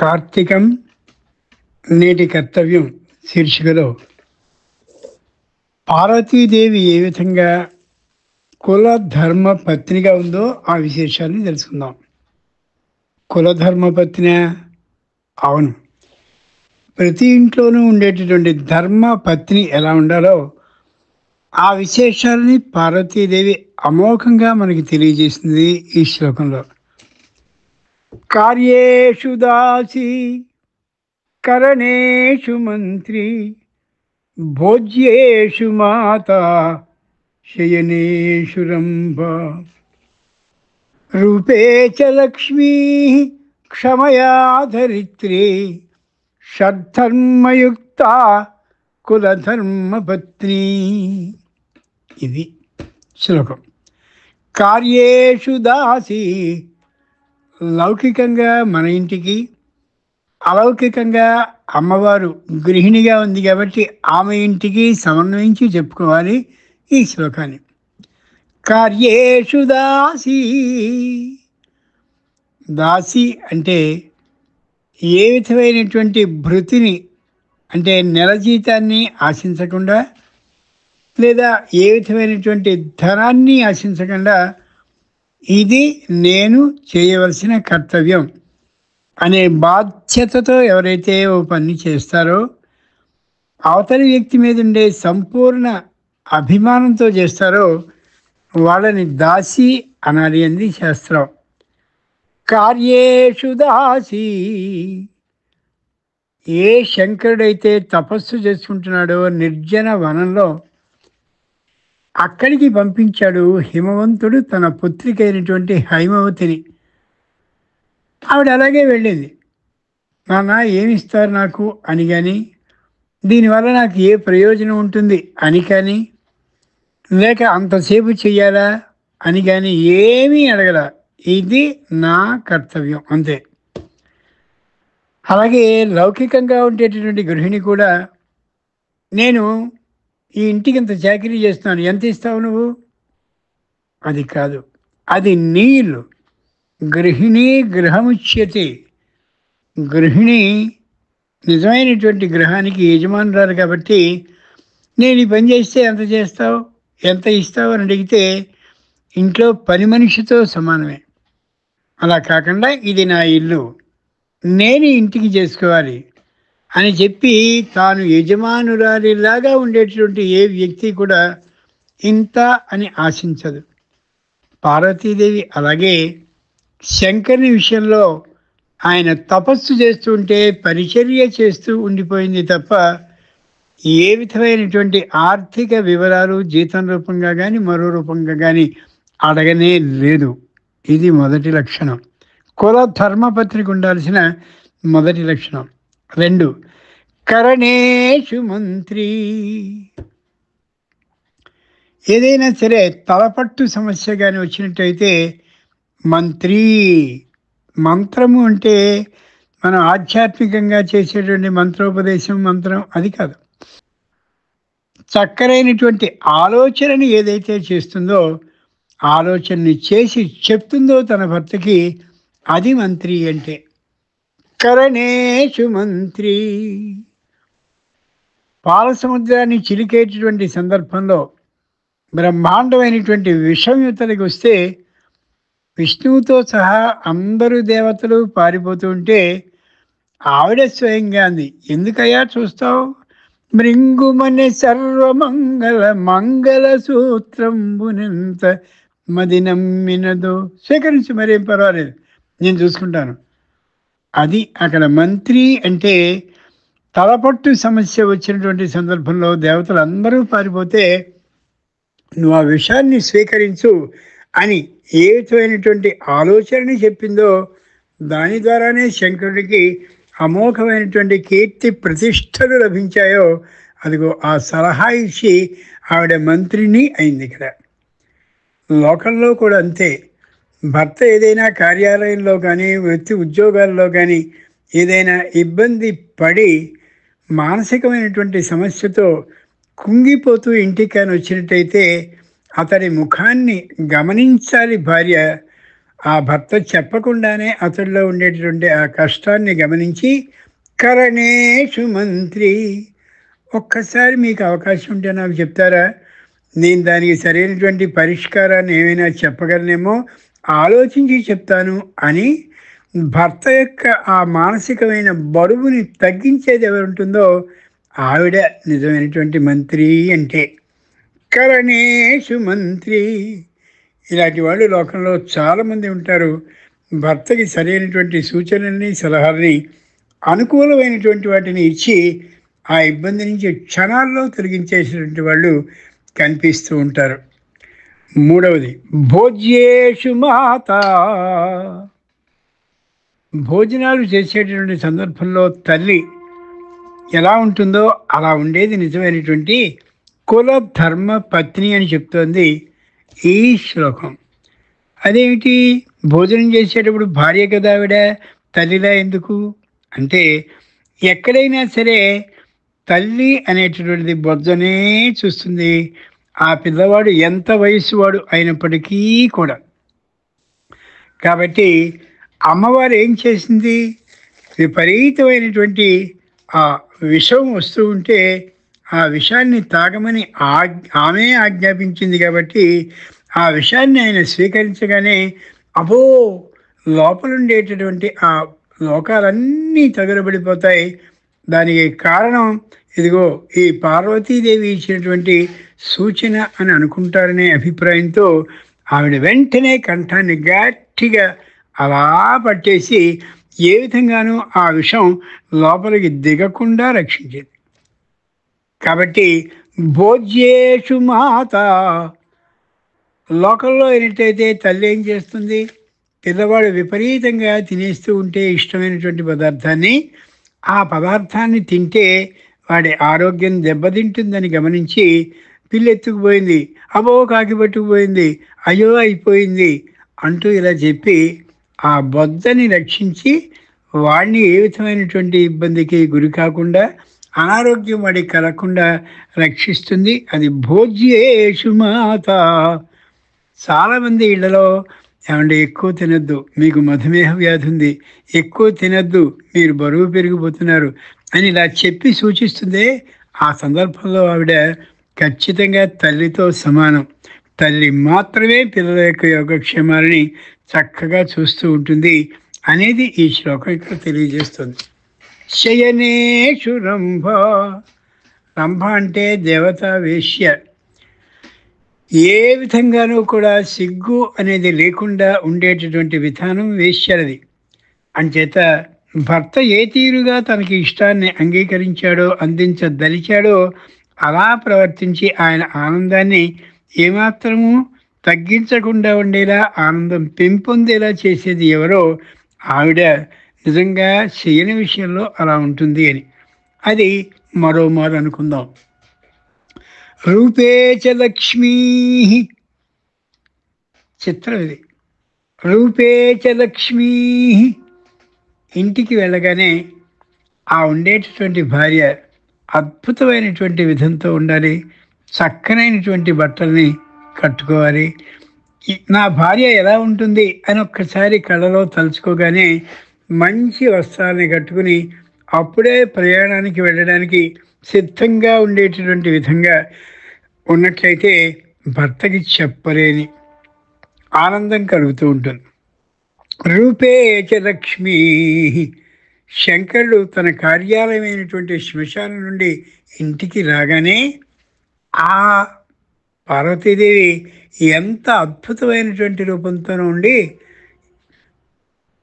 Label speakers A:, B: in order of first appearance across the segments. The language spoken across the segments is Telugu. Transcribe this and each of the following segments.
A: కార్తీకం నేటి కర్తవ్యం శీర్షికలో పార్వతీదేవి ఏ విధంగా కుల ధర్మ పత్నిగా ఉందో ఆ విశేషాన్ని తెలుసుకుందాం. కులధర్మ పత్ని అవును, ప్రతి ఇంట్లోనూ ఉండేటటువంటి ధర్మ పత్ని ఎలా ఉండాలో ఆ విశేషాలని పార్వతీదేవి అమోఘంగా మనకి తెలియజేసింది ఈ శ్లోకంలో. కార్యేషు దాసి కరణేషు మంత్రి భోజ్యేషు మాత శయనేషు రంభ రూపే చ లక్ష్మీ క్షమయా ధరిత్రి షద్ధర్మయుక్త కులధర్మపత్ని. ఇది శ్లోకం. కార్యేషు దాసి, లౌకికంగా మన ఇంటికి, అలౌకికంగా అమ్మవారు గృహిణిగా ఉంది కాబట్టి ఆమె ఇంటికి సమన్వయించి చెప్పుకోవాలి ఈ శ్లోకాన్ని. కార్యేషు దాసి, దాసి అంటే ఏ విధమైనటువంటి భృతిని అంటే నెల జీతాన్ని ఆశించకుండా లేదా ఏ విధమైనటువంటి ధనాన్ని ఆశించకుండా ఇది నేను చేయవలసిన కర్తవ్యం అనే బాధ్యతతో ఎవరైతే ఓ పని చేస్తారో అవతలి వ్యక్తి మీద ఉండే సంపూర్ణ అభిమానంతో చేస్తారో వాళ్ళని దాసి అనాలి అంది శాస్త్రం. కార్యేషు దాసి, ఏ శంకరుడైతే తపస్సు చేసుకుంటున్నాడో నిర్జన వనంలో అక్కడికి పంపించాడు హిమవంతుడు తన పుత్రిక అయినటువంటి హైమవతిని. ఆవిడ అలాగే వెళ్ళింది. నాన్న ఏమిస్తారు నాకు అని కానీ, దీనివల్ల నాకు ఏ ప్రయోజనం ఉంటుంది అని కానీ, లేక అంతసేపు చెయ్యాలా అని కానీ ఏమీ అడగల. ఇది నా కర్తవ్యం అంతే. అలాగే లౌకికంగా ఉండేటటువంటి గృహిణి కూడా, నేను ఈ ఇంటికి ఇంత చాకరీ చేస్తున్నాను, ఎంత ఇస్తావు నువ్వు? అది కాదు, అది నీ ఇల్లు. గృహిణి గృహముచ్యతే. గృహిణి నిజమైనటువంటి గృహానికి యజమానురాలు కాబట్టి నేను ఈ పని చేస్తే ఎంత చేస్తావు, ఎంత ఇస్తావు అని అడిగితే ఇంట్లో పని మనిషితో సమానమే. అలా కాకుండా ఇది నా ఇల్లు, నేను ఇంటికి చేసుకోవాలి అని చెప్పి తాను యజమానురాలిలాగా ఉండేటటువంటి ఏ వ్యక్తి కూడా ఇంత అని ఆశించదు. పార్వతీదేవి అలాగే శంకరుని విషయంలో ఆయన తపస్సు చేస్తుంటే పరిచర్య చేస్తూ ఉండిపోయింది తప్ప ఏ విధమైనటువంటి ఆర్థిక వివరాలు జీతం రూపంగా కానీ మరో రూపంగా కానీ అడగనే లేదు. ఇది మొదటి లక్షణం, కుల ధర్మపత్రిక ఉండాల్సిన మొదటి లక్షణం. 2, కరణేషు మంత్రి. ఏదైనా సరే తలపట్టు సమస్య కానీ వచ్చినట్టయితే మంత్రి. మంత్రము అంటే మనం ఆధ్యాత్మికంగా చేసేటువంటి మంత్రోపదేశం, మంత్రం అది కాదు. చక్కరైనటువంటి ఆలోచనని ఏదైతే చేస్తుందో, ఆలోచనని చేసి చెప్తుందో తన భర్తకి, అది మంత్రి అంటే. కరణేషు మంత్రి. పాల సముద్రాన్ని చిలికేటటువంటి సందర్భంలో బ్రహ్మాండమైనటువంటి విషం యువతలకి వస్తే విష్ణువుతో సహా అందరూ దేవతలు పారిపోతూ ఉంటే ఆవిడ స్వయంగా అంది, ఎందుకయ్యా చూస్తావు? మృంగుమని సర్వమంగళ మంగళ సూత్రంబునెంత మది నమ్మినదో, స్వీకరించి మరేం పర్వాలేదు, నేను చూసుకుంటాను. అది అక్కడ మంత్రి అంటే. తలపట్టు సమస్య వచ్చినటువంటి సందర్భంలో దేవతలు అందరూ పారిపోతే నువ్వు ఆ విషయాన్ని స్వీకరించు అని ఏ విధమైనటువంటి ఆలోచనని చెప్పిందో దాని ద్వారానే శంకరుడికి అమోఘమైనటువంటి కీర్తి ప్రతిష్టలు లభించాయో అదిగో ఆ సలహా ఇచ్చి ఆవిడ మంత్రిని అయింది. ఇక్కడ లోకంలో కూడా అంతే. భర్త ఏదైనా కార్యాలయంలో కానీ వృత్తి ఉద్యోగాల్లో కానీ ఏదైనా ఇబ్బంది పడి మానసికమైనటువంటి సమస్యతో కుంగిపోతూ ఇంటికి కానీ వచ్చినట్టయితే అతడి ముఖాన్ని గమనించాలి భార్య. ఆ భర్త చెప్పకుండానే అతడిలో ఉండేటటువంటి ఆ కష్టాన్ని గమనించి కరణేషు మంత్రి, ఒక్కసారి మీకు అవకాశం ఉంటే నాకు చెప్తారా, నేను దానికి సరైనటువంటి పరిష్కారాన్ని ఏమైనా చెప్పగలనేమో ఆలోచించి చెప్తాను అని భర్త యొక్క ఆ మానసికమైన బరువుని తగ్గించేది ఎవరుంటుందో ఆవిడ నిజమైనటువంటి మంత్రి అంటే. కరణేషు మంత్రి, ఇలాంటి వాళ్ళు లోకంలో చాలామంది ఉంటారు. భర్తకి సరైనటువంటి సూచనల్ని సలహాలని అనుకూలమైనటువంటి వాటిని ఇచ్చి ఆ ఇబ్బంది నుంచి క్షణాల్లో తొలగించేసినటువంటి వాళ్ళు కనిపిస్తూ ఉంటారు. మూడవది భోజ్యేషు మాత, భోజనాలు చేసేటటువంటి సందర్భంలో తల్లి ఎలా ఉంటుందో అలా ఉండేది నిజమైనటువంటి కుల ధర్మ పత్ని అని చెప్తోంది ఈ శ్లోకం. అదేమిటి, భోజనం చేసేటప్పుడు భార్య కదా ఆవిడ, తల్లిలా ఎందుకు అంటే, ఎక్కడైనా సరే తల్లి అనేటటువంటిది బొజ్జనే చూస్తుంది, ఆ పిల్లవాడు ఎంత వయసు వాడు అయినప్పటికీ కూడా. కాబట్టి అమ్మవారు ఏం చేసింది, విపరీతమైనటువంటి ఆ విషం వస్తూ ఉంటే ఆ విషాన్ని తాగమని ఆమె ఆజ్ఞాపించింది. కాబట్టి ఆ విషయాన్ని ఆయన స్వీకరించగానే అబో, లోపలుండేటటువంటి ఆ లోకాలన్నీ తగలబడిపోతాయి. దానికి కారణం ఇదిగో ఈ పార్వతీదేవి ఇచ్చినటువంటి సూచన అని అనుకుంటారనే అభిప్రాయంతో ఆవిడ వెంటనే కంఠాన్ని గట్టిగా అలా పట్టేసి ఏ విధంగానూ ఆ విషం లోపలికి దిగకుండా రక్షించేది. కాబట్టి భోజ్యేషు మాత, లోకంలో ఏంటైతే తల్లి ఏం చేస్తుంది, పిల్లవాడు విపరీతంగా తినేస్తూ ఉంటే ఇష్టమైనటువంటి పదార్థాన్ని, ఆ పదార్థాన్ని తింటే వాడి ఆరోగ్యం దెబ్బతింటుందని గమనించి పిల్లెత్తుకుపోయింది, అబో కాకి పట్టుకుపోయింది, అయ్యో అయిపోయింది అంటూ ఇలా చెప్పి ఆ బొజ్జని రక్షించి వాడిని ఏ విధమైనటువంటి ఇబ్బందికి గురి కాకుండా అనారోగ్యం వాడికి కలగకుండా రక్షిస్తుంది. అది భోజ్యేషు మాత. చాలామంది ఇళ్లలో ఏమంటే ఎక్కువ తినద్దు, మీకు మధుమేహ వ్యాధి ఉంది, ఎక్కువ తినద్దు, మీరు బరువు పెరిగిపోతున్నారు అని ఇలా చెప్పి సూచిస్తుందే, ఆ సందర్భంలో ఆవిడ ఖచ్చితంగా తల్లితో సమానం. తల్లి మాత్రమే పిల్లల యొక్క యోగక్షేమాలని చక్కగా చూస్తూ ఉంటుంది అనేది ఈ శ్లోకం ఇక్కడ తెలియజేస్తుంది. శయనేషు రంభ, రంభ అంటే దేవతా వేశ్య. ఏ విధంగానూ కూడా సిగ్గు అనేది లేకుండా ఉండేటటువంటి విధానం వేశ్యలది. అంచేత భర్త ఏ తీరుగా తనకి ఇష్టాన్ని అంగీకరించాడో, అందించదలిచాడో అలా ప్రవర్తించి ఆయన ఆనందాన్ని ఏమాత్రము తగ్గించకుండా ఉండేలా, ఆనందం పెంపొందేలా చేసేది ఎవరో ఆవిడ నిజంగా చేయని విషయంలో అలా ఉంటుంది అని. అది మరోమారు అనుకుందాం. రూపే చ లక్ష్మీ, చిత్రం ఇది. రూపే చ లక్ష్మీ, ఇంటికి వెళ్ళగానే ఆ ఉండేటటువంటి భార్య అద్భుతమైనటువంటి విధంతో ఉండాలి, చక్కనైనటువంటి బట్టల్ని కట్టుకోవాలి. నా భార్య ఎలా ఉంటుంది అని ఒక్కసారి కళ్ళలో తలుచుకోగానే మంచి వస్త్రాలని కట్టుకుని అప్పుడే ప్రయాణానికి వెళ్ళడానికి సిద్ధంగా ఉండేటటువంటి విధంగా ఉన్నట్లయితే భర్తకి చెప్పలేని ఆనందం కలుగుతూ ఉంటుంది. రూపే చ లక్ష్మీ, శంకరుడు తన కార్యాలయమైనటువంటి శ్మశానం నుండి ఇంటికి రాగానే ఆ పార్వతీదేవి ఎంత అద్భుతమైనటువంటి రూపంతో ఉండి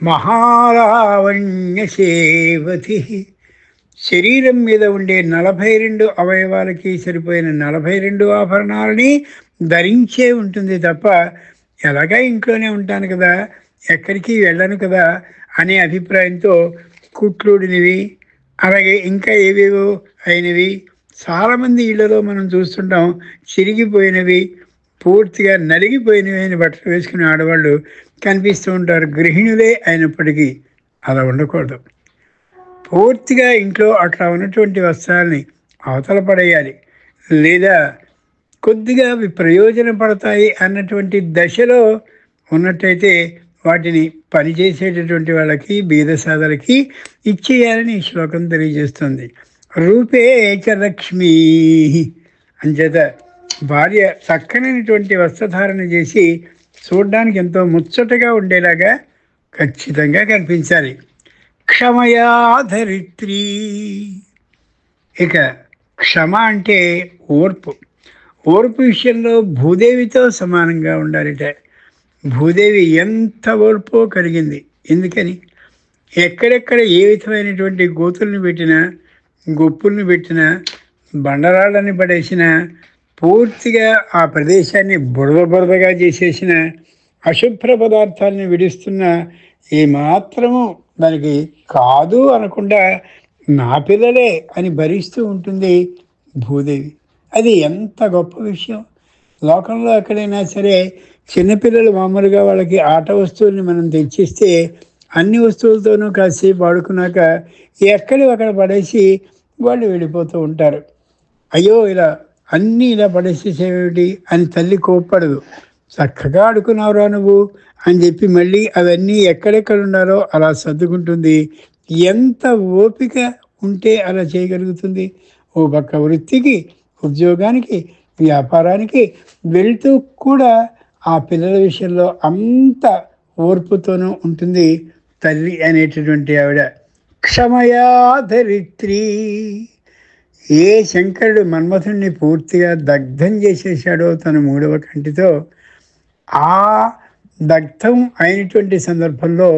A: మహాలావణ్య సేవతి, శరీరం మీద ఉండే 42 అవయవాలకి సరిపోయిన 42 ఆభరణాలని ధరించే ఉంటుంది తప్ప ఎలాగా ఇంట్లోనే ఉంటాను కదా, ఎక్కడికి వెళ్ళను కదా అనే అభిప్రాయంతో కుట్లుడినివి, అలాగే ఇంకా ఏవేవో అయినవి చాలామంది ఇళ్లలో మనం చూస్తుంటాం. చిరిగిపోయినవి, పూర్తిగా నలిగిపోయినవి అయిన బట్టలు వేసుకునే ఆడవాళ్ళు కనిపిస్తూ ఉంటారు, గృహిణులే అయినప్పటికీ. అలా ఉండకూడదు. పూర్తిగా ఇంట్లో అట్లా ఉన్నటువంటి వస్త్రాలని అవతల పడేయాలి, లేదా కొద్దిగా అవి ప్రయోజనపడతాయి అన్నటువంటి దశలో ఉన్నట్టయితే వాటిని పనిచేసేటటువంటి వాళ్ళకి, బీద సాధలకి ఇచ్చేయాలని ఈ శ్లోకం తెలియజేస్తుంది. రూపే చ లక్ష్మీ అంచేత భార్య చక్కనైనటువంటి వస్త్రధారణ చేసి చూడ్డానికి ఎంతో ముచ్చటగా ఉండేలాగా ఖచ్చితంగా కనిపించాలి. క్షమయా ధరిత్రీ. ఇక క్షమ అంటే ఓర్పు. ఓర్పు విషయంలో భూదేవితో సమానంగా ఉండాలిట. భూదేవి ఎంత ఓర్పో కలిగింది. ఎందుకని ఎక్కడెక్కడ ఏ విధమైనటువంటి గోతుల్ని పెట్టినా, గొప్పుల్ని పెట్టినా, బండరాళ్ళని పడేసినా, పూర్తిగా ఆ ప్రదేశాన్ని బురదగా చేసేసిన, అశుభ్ర పదార్థాలని విడుస్తున్న, ఏమాత్రము దానికి కాదు అనకుండా నా పిల్లలే అని భరిస్తూ ఉంటుంది భూదేవి. అది ఎంత గొప్ప విషయం. లోకంలో ఎక్కడైనా సరే చిన్నపిల్లలు మామూలుగా వాళ్ళకి ఆట వస్తువుల్ని మనం తెచ్చిస్తే అన్ని వస్తువులతోనూ కాసేపు ఆడుకున్నాక ఎక్కడి అక్కడ పడేసి వాళ్ళు వెళ్ళిపోతూ ఉంటారు. అయ్యో ఇలా అన్నీ ఇలా పడేసేసేమిటి అని తల్లి కోప్పడదు. చక్కగా ఆడుకున్నావురా నువ్వు అని చెప్పి మళ్ళీ అవన్నీ ఎక్కడెక్కడ ఉన్నారో అలా సర్దుకుంటుంది. ఎంత ఓపిక ఉంటే అలా చేయగలుగుతుంది. ఓ పక్క వృత్తికి, ఉద్యోగానికి, వ్యాపారానికి వెళ్తూ కూడా ఆ పిల్లల విషయంలో అంత ఓర్పుతోనూ ఉంటుంది తల్లి అనేటటువంటి ఆవిడ. క్షమయా ధరిత్రీ. ఏ శంకరుడు మన్మథుణ్ణి పూర్తిగా దగ్ధం చేసేసాడో తన 3వ కంటితో, ఆ దగ్ధం అయినటువంటి సందర్భంలో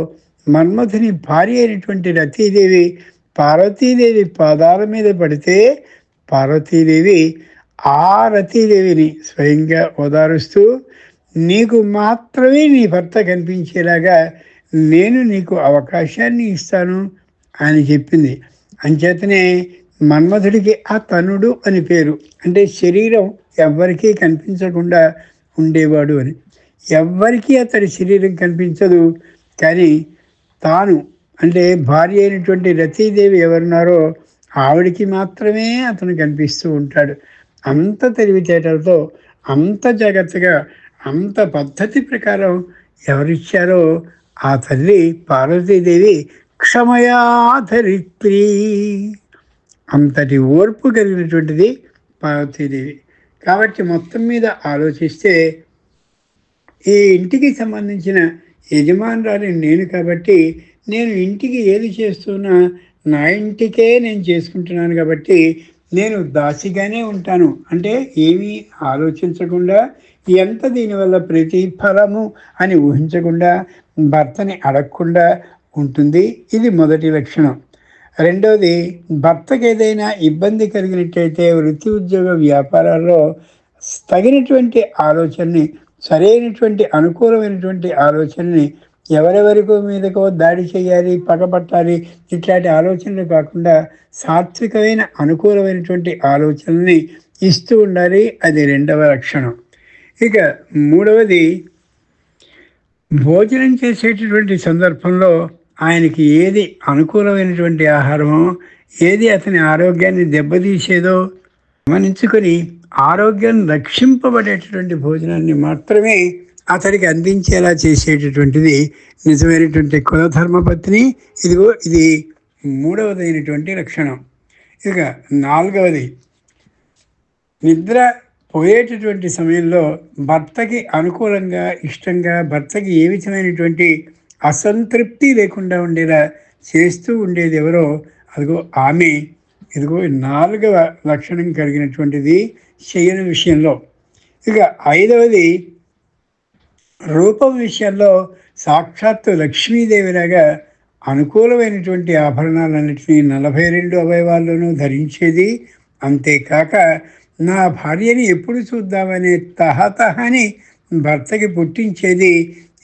A: మన్మథుని భార్య అయినటువంటి రతీదేవి పార్వతీదేవి పాదాల మీద పడితే పార్వతీదేవి ఆ రతీదేవిని స్వయంగా ఓదారుస్తూ, నీకు మాత్రమే నీ భర్త కనిపించేలాగా నేను నీకు అవకాశాన్ని ఇస్తాను అని చెప్పింది. అంచేతనే మన్మథుడికి ఆ తనుడు అని పేరు. అంటే శరీరం ఎవ్వరికీ కనిపించకుండా ఉండేవాడు అని. ఎవ్వరికీ అతడి శరీరం కనిపించదు, కానీ తాను అంటే భార్య అయినటువంటి రతీదేవి ఎవరున్నారో ఆవిడికి మాత్రమే అతను కనిపిస్తూ ఉంటాడు. అంత తెలివితేటలతో, అంత జాగ్రత్తగా, అంత పద్ధతి ప్రకారం ఎవరిచ్చారో ఆ తల్లి పార్వతీదేవి క్షమయా ధరిత్రీ. అంతటి ఓర్పు కలిగినటువంటిది పార్వతీదేవి. కాబట్టి మొత్తం మీద ఆలోచిస్తే ఈ ఇంటికి సంబంధించిన యజమానురాలి నేను కాబట్టి నేను ఇంటికి ఏది చేస్తున్నా నా ఇంటికే నేను చేసుకుంటున్నాను కాబట్టి నేను దాసిగానే ఉంటాను. అంటే ఏమీ ఆలోచించకుండా, ఎంత దీనివల్ల ప్రతిఫలము అని ఊహించకుండా, భర్తని అడగకుండా ఉంటుంది. ఇది మొదటి లక్షణం. రెండవది, భర్తకి ఏదైనా ఇబ్బంది కలిగినట్టయితే వృత్తి, ఉద్యోగ, వ్యాపారాల్లో తగినటువంటి ఆలోచనని, సరైనటువంటి అనుకూలమైనటువంటి ఆలోచనని, ఎవరెవరికో మీదకో దాడి చేయాలి, పగపట్టాలి, ఇట్లాంటి ఆలోచనలు కాకుండా సాత్వికమైన అనుకూలమైనటువంటి ఆలోచనల్ని ఇస్తూ ఉండాలి. అది రెండవ లక్షణం. ఇక మూడవది, భోజనం చేసేటటువంటి సందర్భంలో ఆయనకి ఏది అనుకూలమైనటువంటి ఆహారమో, ఏది అతని ఆరోగ్యాన్ని దెబ్బతీసేదో గమనించుకొని ఆరోగ్యం రక్షింపబడేటటువంటి భోజనాన్ని మాత్రమే అతడికి అందించేలా చేసేటటువంటిది నిజమైనటువంటి కులధర్మపత్ని. ఇదిగో ఇది మూడవదైనటువంటి లక్షణం. ఇక నాలుగవది, నిద్ర పోయేటటువంటి సమయంలో భర్తకి అనుకూలంగా, ఇష్టంగా, భర్తకి ఏ విధమైనటువంటి అసంతృప్తి లేకుండా ఉండేలా చేస్తూ ఉండేది ఎవరో అదిగో ఆమె. ఇదిగో 4వ లక్షణం కలిగినటువంటిది శయన విషయంలో. ఇక 5వది, రూపం విషయంలో సాక్షాత్తు లక్ష్మీదేవిలాగా అనుకూలమైనటువంటి ఆభరణాలన్నింటినీ 42 అవయవాల్లోనూ ధరించేది. అంతేకాక నా భార్యని ఎప్పుడు చూద్దామనే తహతహని భర్తకి పుట్టించేది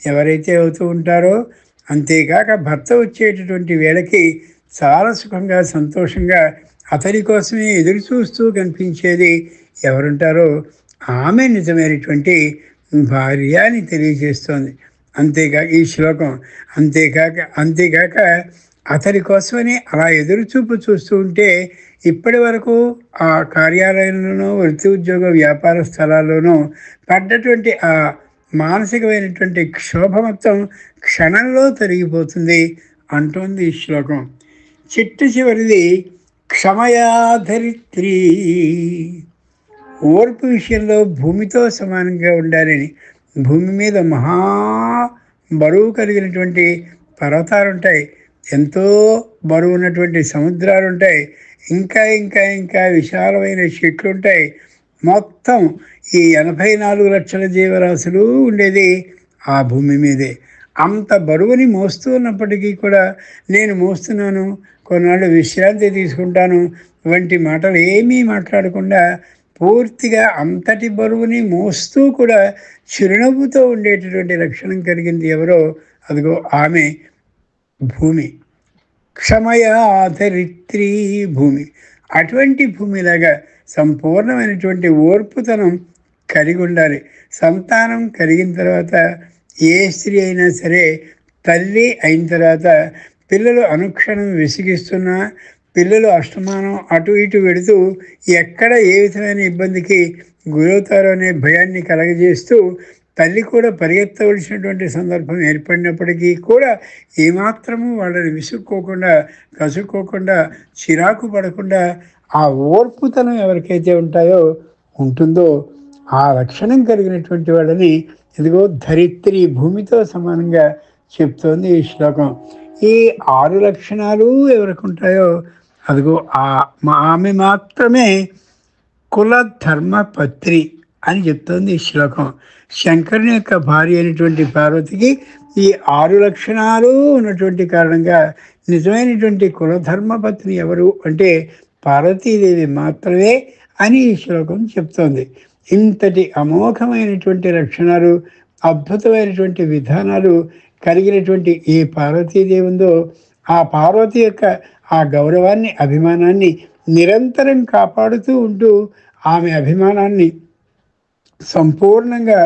A: ఎవరైతే అవుతూ ఉంటారో, అంతేకాక భర్త వచ్చేటటువంటి వేళకి చాలా సుఖంగా, సంతోషంగా అతడి కోసమే ఎదురు చూస్తూ కనిపించేది ఎవరుంటారో ఆమె నిజమైనటువంటి భార్య అని తెలియజేస్తోంది. అంతేకాక ఈ శ్లోకం అంతేకాక అతడి కోసమని అలా ఎదురుచూపు చూస్తూ ఉంటే ఇప్పటి వరకు ఆ కార్యాలయంలోనూ, వృత్తి, ఉద్యోగ, వ్యాపార స్థలాల్లోనూ పడ్డటువంటి ఆ మానసికమైనటువంటి క్షోభ మొత్తం క్షణంలో తరిగిపోతుంది అంటోంది ఈ శ్లోకం. చిట్ట చివరిది క్షమయా ధరిత్రీ, ఓర్పు విషయంలో భూమితో సమానంగా ఉండాలని. భూమి మీద మహా బరువు కలిగినటువంటి పర్వతాలు ఉంటాయి, ఎంతో బరువు ఉన్నటువంటి సముద్రాలు ఉంటాయి, ఇంకా ఇంకా ఇంకా విశాలమైన చెట్లు ఉంటాయి. మొత్తం ఈ 84 లక్షల జీవరాశులు ఉండేది ఆ భూమి మీదే. అంత బరువుని మోస్తూ ఉన్నప్పటికీ కూడా నేను మోస్తున్నాను, కొన్నాళ్ళు విశ్రాంతి తీసుకుంటాను వంటి మాటలు ఏమీ మాట్లాడకుండా పూర్తిగా అంతటి బరువుని మోస్తూ కూడా చిరునవ్వుతో ఉండేటటువంటి లక్షణం కలిగింది ఎవరో, అదిగో ఆమె భూమి. క్షమయా ధరిత్రీ భూమి. అటువంటి భూమిలాగా సంపూర్ణమైనటువంటి ఓర్పుతనం కలిగి ఉండాలి. సంతానం కలిగిన తర్వాత ఏ స్త్రీ అయినా సరే తల్లి అయిన తర్వాత పిల్లలు అనుక్షణం విసిగిస్తున్నా, పిల్లలు అస్తమానం అటు ఇటు వెడుతూ ఎక్కడ ఏ విధమైన ఇబ్బందికి గురవుతారో అనే భయాన్ని కలగజేస్తూ తల్లి కూడా పరిగెత్తవలసినటువంటి సందర్భం ఏర్పడినప్పటికీ కూడా ఏమాత్రము వాళ్ళని విసుక్కోకుండా, కసుక్కోకుండా, చిరాకు పడకుండా ఆ ఓర్పుతనం ఎవరికైతే ఉంటుందో ఆ లక్షణం కలిగినటువంటి వాళ్ళని ఇదిగో ధరిత్రి, భూమితో సమానంగా చెప్తోంది ఈ శ్లోకం. ఈ 6 లక్షణాలు ఎవరికి ఉంటాయో అదిగో ఆమె మాత్రమే కుల ధర్మపత్రి అని చెప్తోంది ఈ శ్లోకం. శంకరుని యొక్క భార్య అయినటువంటి పార్వతికి ఈ 6 లక్షణాలు ఉన్నటువంటి కారణంగా నిజమైనటువంటి కులధర్మపత్ని ఎవరు అంటే పార్వతీదేవి మాత్రమే అని ఈ శ్లోకం చెప్తోంది. ఇంతటి అమోఘమైనటువంటి లక్షణాలు, అద్భుతమైనటువంటి విధానాలు కలిగినటువంటి ఏ పార్వతీదేవి ఉందో ఆ పార్వతి యొక్క ఆ గౌరవాన్ని, అభిమానాన్ని నిరంతరం కాపాడుతూ ఉంటూ ఆమె అభిమానాన్ని సంపూర్ణంగా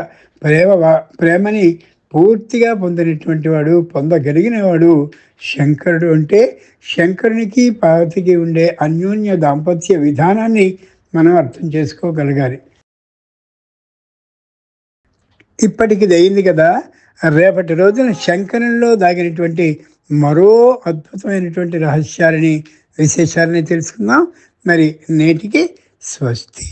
A: ప్రేమని పూర్తిగా పొందినటువంటి వాడు, పొందగలిగిన వాడు శంకరుడు. అంటే శంకరునికి పార్వతికి ఉండే అన్యోన్య దాంపత్య విధానాన్ని మనం అర్థం చేసుకోగలగాలి. ఇప్పటికి అయింది కదా, రేపటి రోజున శంకరునిలో దాగినటువంటి మరో అద్భుతమైనటువంటి రహస్యాలని, విశేషాలని తెలుసుకుందాం. మరి నేటికి స్వస్తి.